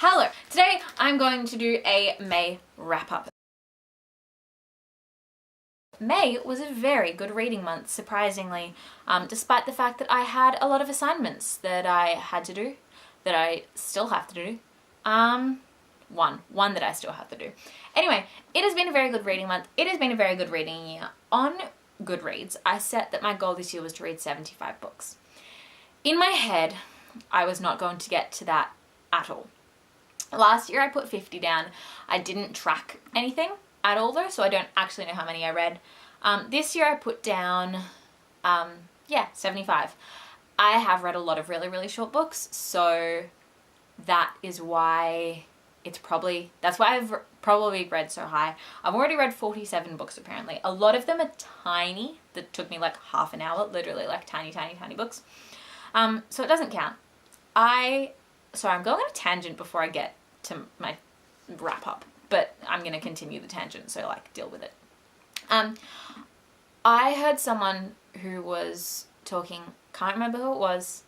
Hello! Today I'm going to do a May wrap-up. May was a very good reading month, surprisingly, despite the fact that I had a lot of assignments that I had to do, that I still have to do. One that I still have to do. Anyway, it has been a very good reading month. It has been a very good reading year. On Goodreads, I set that my goal this year was to read 75 books. In my head, I was not going to get to that at all. Last year I put 50 down. I didn't track anything at all though, so I don't actually know how many I read. This year I put down, 75. I have read a lot of really, really short books, so that is why that's why I've probably read so high. I've already read 47 books apparently. A lot of them are tiny, that took me like half an hour, literally like tiny, tiny, tiny books. So it doesn't count. Sorry, I'm going on a tangent before I get to my wrap up, but I'm going to continue the tangent, so like deal with it. I heard someone who was talking, can't remember who it was.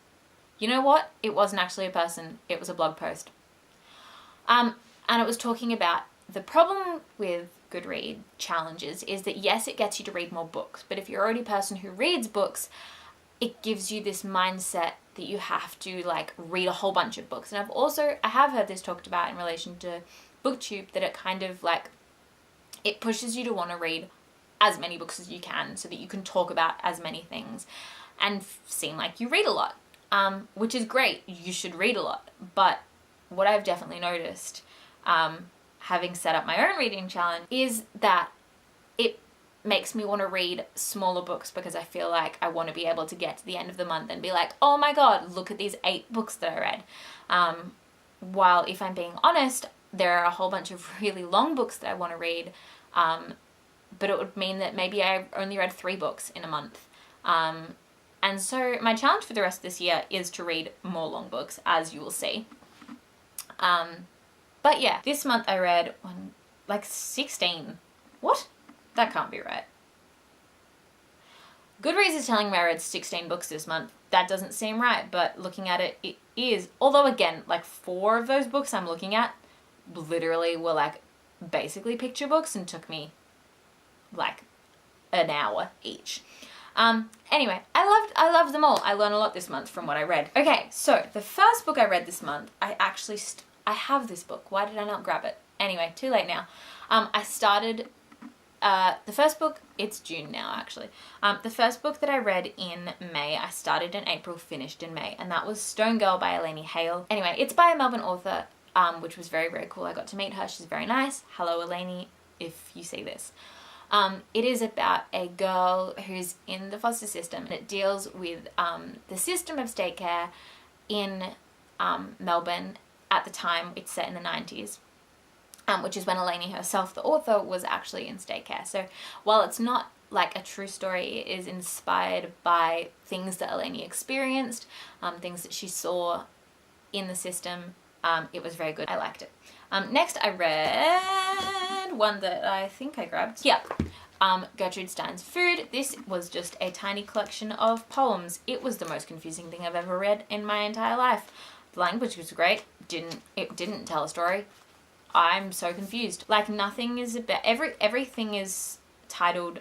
You know what? It wasn't actually a person, it was a blog post. And it was talking about the problem with Goodreads challenges is that yes, it gets you to read more books, but if you're already a person who reads books, it gives you this mindset that you have to like read a whole bunch of books. And I have heard this talked about in relation to BookTube, that it kind of like, it pushes you to want to read as many books as you can so that you can talk about as many things and seem like you read a lot, which is great. You should read a lot. But what I've definitely noticed, having set up my own reading challenge, is that it makes me want to read smaller books because I feel like I want to be able to get to the end of the month and be like, oh my god, look at these 8 books that I read. While if I'm being honest, there are a whole bunch of really long books that I want to read, but it would mean that maybe I only read 3 books in a month. And so my challenge for the rest of this year is to read more long books, as you will see. But yeah, this month I read 16. What? That can't be right. Goodreads is telling me I read 16 books this month. That doesn't seem right, but looking at it, it is. Although again, like 4 of those books I'm looking at literally were like basically picture books and took me like an hour each. Anyway, I loved them all. I learned a lot this month from what I read. Okay, so the first book I read this month, I have this book. Why did I not grab it? Anyway, too late now. I started the first book, it's June now actually. The first book that I read in May, I started in April, finished in May, and that was Stone Girl by Elaine Hale. Anyway, it's by a Melbourne author, which was very, very cool. I got to meet her. She's very nice. Hello, Elaine, if you see this. It is about a girl who's in the foster system, and it deals with the system of state care in Melbourne at the time. It's set in the 90s. Which is when Elaine herself, the author, was actually in state care. So while it's not like a true story, it is inspired by things that Elaine experienced, things that she saw in the system. It was very good. I liked it. Next I read one that I think I grabbed. Yeah. Gertrude Stein's Food. This was just a tiny collection of poems. It was the most confusing thing I've ever read in my entire life. The language was great. It didn't tell a story. I'm so confused. Like nothing is about, everything is titled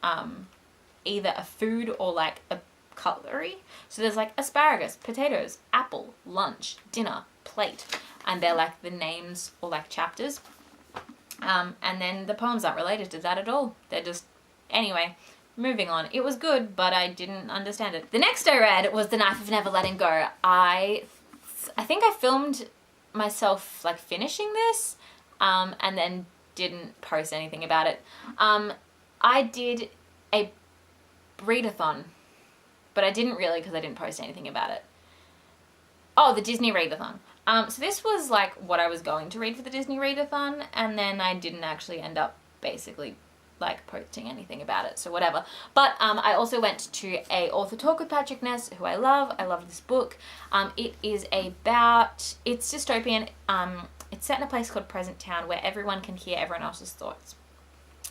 either a food or like a cutlery. So there's like asparagus, potatoes, apple, lunch, dinner, plate, and they're like the names or like chapters. And then the poems aren't related to that at all. They're just, anyway, moving on. It was good, but I didn't understand it. The next I read was The Knife of Never Letting Go. I think I filmed myself like finishing this and then didn't post anything about it. I did a readathon, but I didn't really because I didn't post anything about it. Oh, the Disney readathon. So this was like what I was going to read for the Disney readathon, and then I didn't actually end up basically like posting anything about it, so whatever. But I also went to a author talk with Patrick Ness, who I love. I love this book. It is about, it's dystopian. It's set in a place called Present Town where everyone can hear everyone else's thoughts.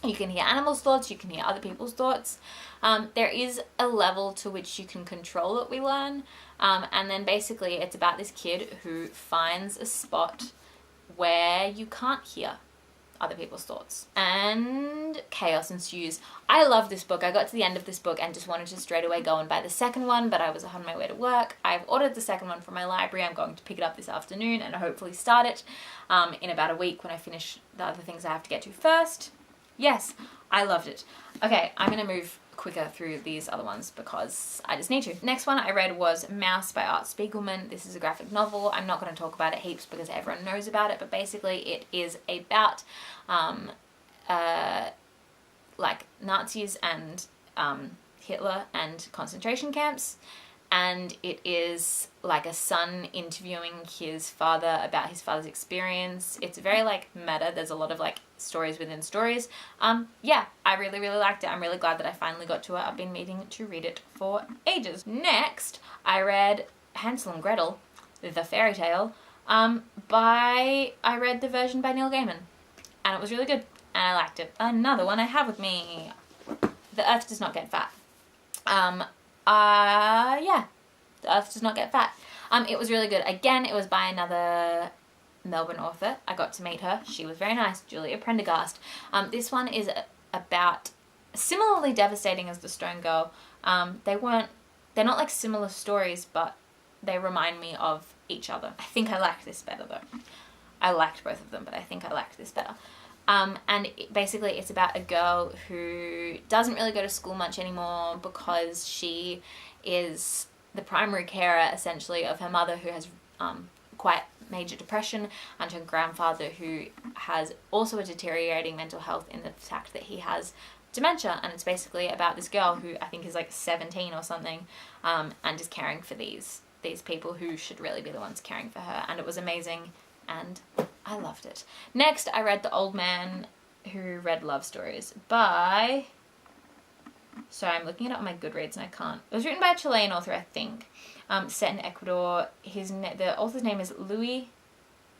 You can hear animals' thoughts, you can hear other people's thoughts. There is a level to which you can control it, we learn. And then basically it's about this kid who finds a spot where you can't hear other people's thoughts. And chaos ensues. I love this book. I got to the end of this book and just wanted to straight away go and buy the second one, but I was on my way to work. I've ordered the second one from my library. I'm going to pick it up this afternoon and hopefully start it in about a week when I finish the other things I have to get to first. Yes, I loved it. Okay, I'm going to move quicker through these other ones because I just need to. Next one I read was Mouse by Art Spiegelman. This is a graphic novel. I'm not going to talk about it heaps because everyone knows about it, but basically it is about like Nazis and Hitler and concentration camps, and it is like a son interviewing his father about his father's experience. It's very like meta. There's a lot of like stories within stories. Yeah, I really, really liked it. I'm really glad that I finally got to it. I've been meaning to read it for ages. Next, I read Hansel and Gretel, the fairy tale. I read the version by Neil Gaiman, and it was really good, and I liked it. Another one I have with me, The Earth Does Not Get Fat. Yeah, The Earth Does Not Get Fat. It was really good. Again, it was by another Melbourne author. I got to meet her. She was very nice, Julia Prendergast. This one is about, similarly devastating as The Stone Girl. They're not like similar stories, but they remind me of each other. I think I liked this better though. I liked both of them, but I think I liked this better. And basically it's about a girl who doesn't really go to school much anymore because she is the primary carer essentially of her mother, who has quite major depression, and her grandfather, who has also a deteriorating mental health in the fact that he has dementia. And it's basically about this girl who I think is like 17 or something, and is caring for these people who should really be the ones caring for her. And it was amazing, and I loved it. Next, I read The Old Man Who Read Love Stories by... Sorry, I'm looking it up on my Goodreads and I can't. It was written by a Chilean author, I think. Set in Ecuador. The author's name is Luis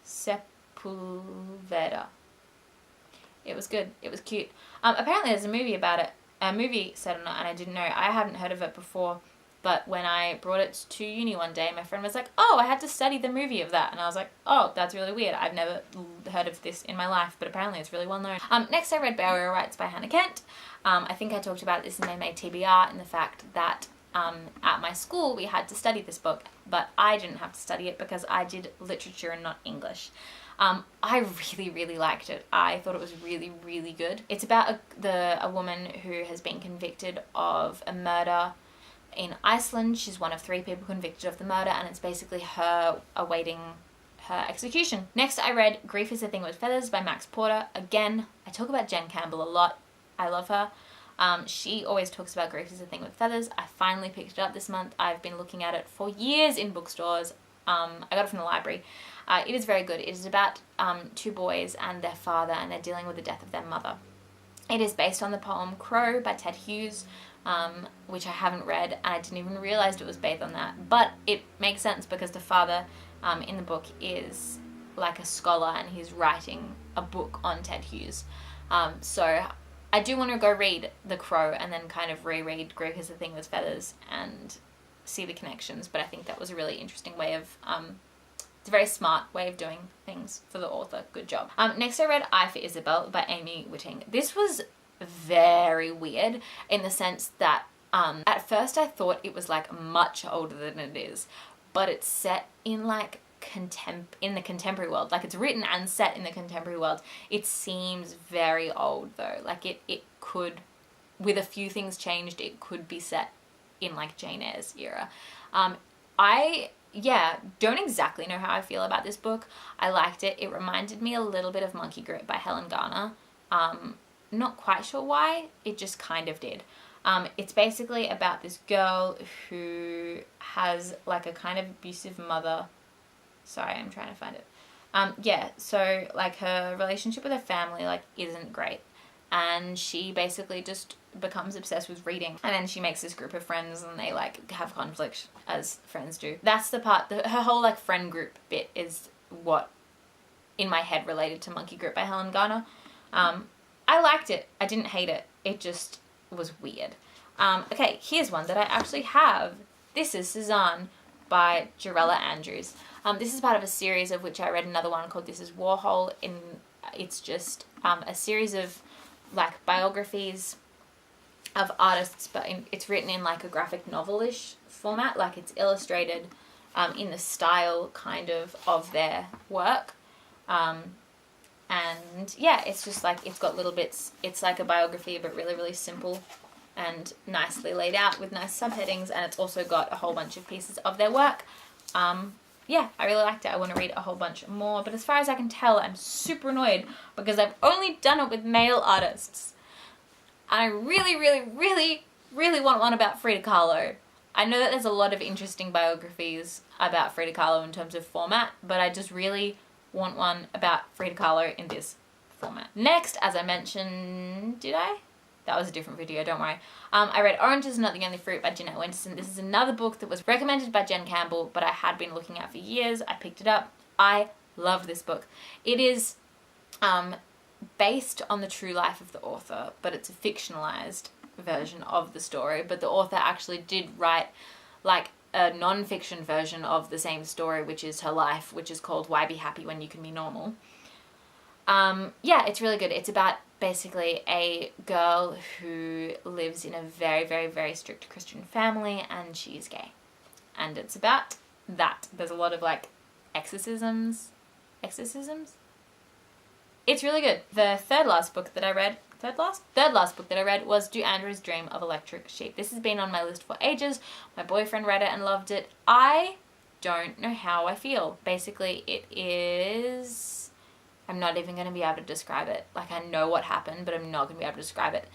Sepulveda. It was good. It was cute. Apparently there's a movie about it. A movie set on it, and I didn't know. I hadn't heard of it before. But when I brought it to uni one day, my friend was like, oh, I had to study the movie of that. And I was like, oh, that's really weird. I've never heard of this in my life, but apparently it's really well known. Next, I read Burial Rights by Hannah Kent. I think I talked about this in my TBR, in the fact that at my school we had to study this book, but I didn't have to study it because I did literature and not English. I really, really liked it. I thought it was really, really good. It's about a woman who has been convicted of a murder in Iceland. She's one of 3 people convicted of the murder, and it's basically her awaiting her execution. Next, I read Grief is a Thing with Feathers by Max Porter. Again, I talk about Jen Campbell a lot. I love her. She always talks about Grief is a Thing with Feathers. I finally picked it up this month. I've been looking at it for years in bookstores. I got it from the library. It is very good. It is about 2 boys and their father, and they're dealing with the death of their mother. It is based on the poem Crow by Ted Hughes, which I haven't read, and I didn't even realize it was based on that. But it makes sense because the father in the book is like a scholar, and he's writing a book on Ted Hughes. So I do want to go read The Crow and then kind of reread Grief is a Thing with Feathers and see the connections. But I think that was a really interesting way of... it's a very smart way of doing things for the author. Good job. Next I read I for Isabel by Amy Whiting. This was very weird in the sense that at first I thought it was like much older than it is, but it's set in like in the contemporary world. Like it's written and set in the contemporary world. It seems very old though. Like it could, with a few things changed, it could be set in like Jane Eyre's era. I don't exactly know how I feel about this book. I liked it. It reminded me a little bit of Monkey Grip by Helen Garner. Not quite sure why, it just kind of did. It's basically about this girl who has like a kind of abusive mother. Sorry, I'm trying to find it. So like her relationship with her family like isn't great. And she basically just becomes obsessed with reading. And then she makes this group of friends and they like have conflict as friends do. That's the part, her whole like friend group bit is what in my head related to Monkey Grip by Helen Garner. I liked it. I didn't hate it. It just was weird. Okay, here's one that I actually have. This is Cezanne by Jarella Andrews. This is part of a series of which I read another one called This is Warhol. It's just a series of like biographies of artists, but it's written in like a graphic novel-ish format, like it's illustrated in the style kind of their work. And yeah, it's just like, it's got little bits, it's like a biography, but really, really simple and nicely laid out with nice subheadings, and it's also got a whole bunch of pieces of their work. Yeah, I really liked it. I want to read a whole bunch more, but as far as I can tell, I'm super annoyed because I've only done it with male artists. I really, really, really, really want one about Frida Kahlo. I know that there's a lot of interesting biographies about Frida Kahlo in terms of format, but I just really want one about Frida Kahlo in this format. Next, as I mentioned, did I? That was a different video, don't worry. I read Orange is Not the Only Fruit by Jeanette Winterson. This is another book that was recommended by Jen Campbell, but I had been looking at for years. I picked it up. I love this book. It is based on the true life of the author, but it's a fictionalized version of the story. But the author actually did write like a non-fiction version of the same story, which is her life, which is called Why Be Happy When You Can Be Normal. Yeah, it's really good. It's about basically a girl who lives in a very, very, very strict Christian family, and she's gay. And it's about that. There's a lot of like exorcisms. It's really good. The third last book that I read was Do Androids Dream of Electric Sheep. This has been on my list for ages. My boyfriend read it and loved it. I don't know how I feel. Basically, it is... I'm not even going to be able to describe it. Like, I know what happened, but I'm not going to be able to describe it.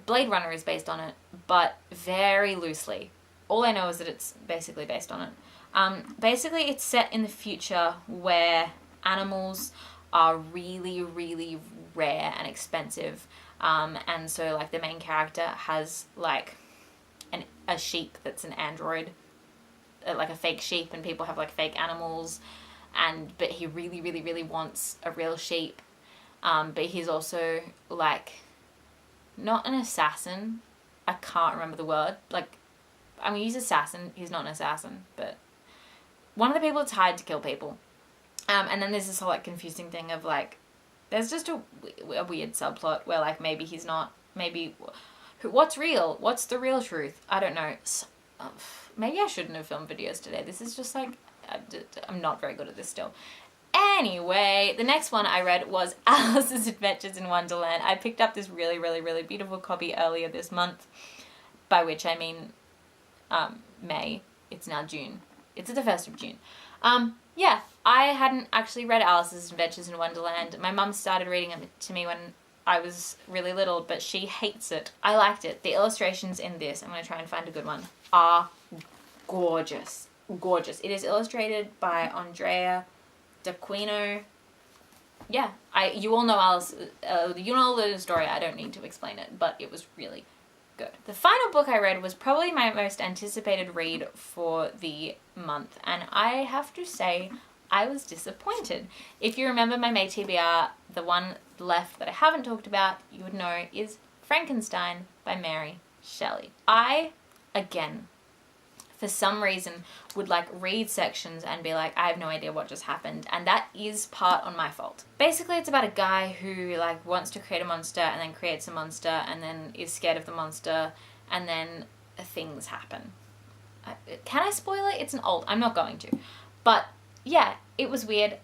Blade Runner is based on it, but very loosely. All I know is that it's basically based on it. Basically, it's set in the future where animals are really, really rare and expensive. And so, like, the main character has, like, a sheep that's an android, like a fake sheep, and people have, like, fake animals. But he really, really, really wants a real sheep. But he's also, like, not an assassin. I can't remember the word. Like, I mean, he's assassin. He's not an assassin, but one of the people that's hired to kill people. And then there's this whole, like, confusing thing of, like, there's just a weird subplot where, like, maybe he's not, what's real? What's the real truth? I don't know. Maybe I shouldn't have filmed videos today. This is just, like, I'm not very good at this still. Anyway, the next one I read was Alice's Adventures in Wonderland. I picked up this really, really, really beautiful copy earlier this month, by which I mean May. It's now June. It's the 1st of June. Yeah, I hadn't actually read Alice's Adventures in Wonderland. My mum started reading it to me when I was really little, but she hates it. I liked it. The illustrations in this, I'm going to try and find a good one, are gorgeous. Gorgeous. It is illustrated by Andrea D'Aquino. Yeah, you all know Alice, you know the story, I don't need to explain it, but it was really good. The final book I read was probably my most anticipated read for the month, and I have to say, I was disappointed. If you remember my May TBR, the one left that I haven't talked about, you would know, is Frankenstein by Mary Shelley. I, again, for some reason, would like read sections and be like, I have no idea what just happened. And that is part on my fault. Basically, it's about a guy who like wants to create a monster and then creates a monster and then is scared of the monster and then things happen. Can I spoil it? I'm not going to. But yeah, it was weird.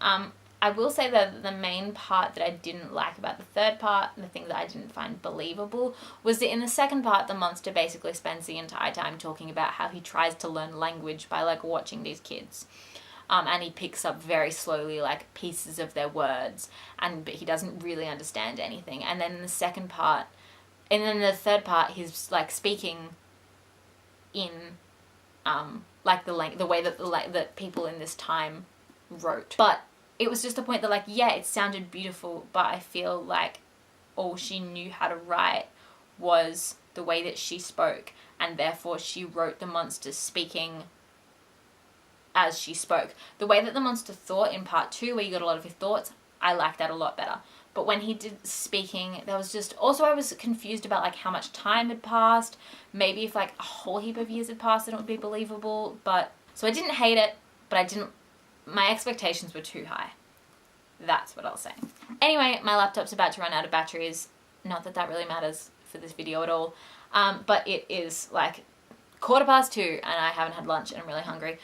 I will say that the main part that I didn't like about the third part, the thing that I didn't find believable, was that in the second part, the monster basically spends the entire time talking about how he tries to learn language by, like, watching these kids. And he picks up very slowly, like, pieces of their words, but he doesn't really understand anything. And then in the second part, and then the third part, he's, like, speaking in, like, the way that that people in this time wrote. But it was just the point that, like, yeah, it sounded beautiful, but I feel like all she knew how to write was the way that she spoke, and therefore she wrote the monster speaking as she spoke. The way that the monster thought in part 2, where you got a lot of his thoughts, I liked that a lot better. But when he did speaking, there was just... Also, I was confused about, like, how much time had passed. Maybe if, like, a whole heap of years had passed, then it would be believable. But So I didn't hate it, but my expectations were too high. That's what I'll say. Anyway, my laptop's about to run out of batteries. Not that that really matters for this video at all. But it is like 2:15 and I haven't had lunch and I'm really hungry.